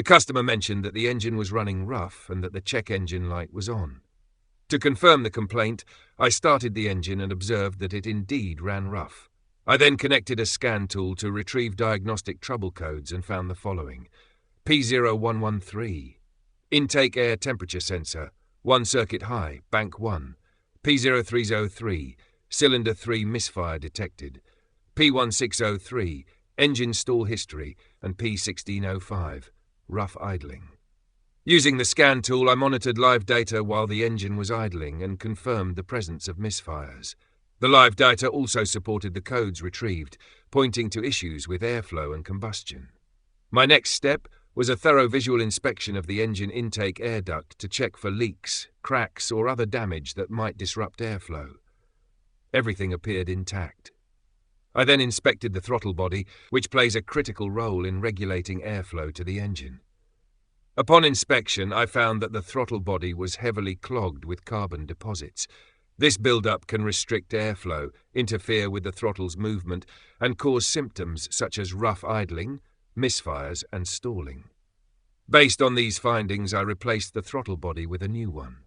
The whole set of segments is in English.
customer mentioned that the engine was running rough and that the check engine light was on. To confirm the complaint, I started the engine and observed that it indeed ran rough. I then connected a scan tool to retrieve diagnostic trouble codes and found the following: P0113, intake air temperature sensor, 1 circuit high, bank 1, P0303, cylinder 3 misfire detected, P1603, engine stall history, and P1605, rough idling. Using the scan tool, I monitored live data while the engine was idling and confirmed the presence of misfires. The live data also supported the codes retrieved, pointing to issues with airflow and combustion. My next step was a thorough visual inspection of the engine intake air duct to check for leaks, cracks, or other damage that might disrupt airflow. Everything appeared intact. I then inspected the throttle body, which plays a critical role in regulating airflow to the engine. Upon inspection, I found that the throttle body was heavily clogged with carbon deposits. This buildup can restrict airflow, interfere with the throttle's movement, and cause symptoms such as rough idling, misfires, and stalling. Based on these findings, I replaced the throttle body with a new one.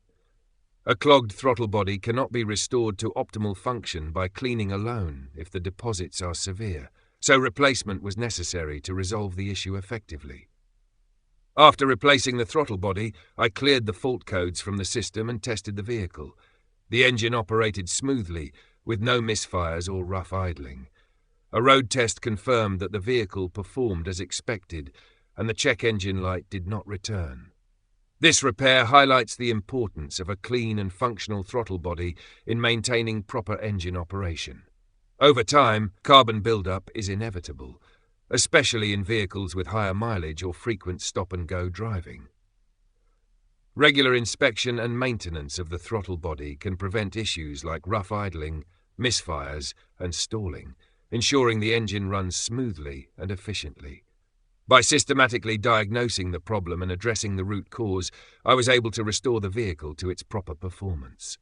A clogged throttle body cannot be restored to optimal function by cleaning alone if the deposits are severe, so replacement was necessary to resolve the issue effectively. After replacing the throttle body, I cleared the fault codes from the system and tested the vehicle. The engine operated smoothly, with no misfires or rough idling. A road test confirmed that the vehicle performed as expected, and the check engine light did not return. This repair highlights the importance of a clean and functional throttle body in maintaining proper engine operation. Over time, carbon buildup is inevitable, especially in vehicles with higher mileage or frequent stop-and-go driving. Regular inspection and maintenance of the throttle body can prevent issues like rough idling, misfires, and stalling, ensuring the engine runs smoothly and efficiently. By systematically diagnosing the problem and addressing the root cause, I was able to restore the vehicle to its proper performance.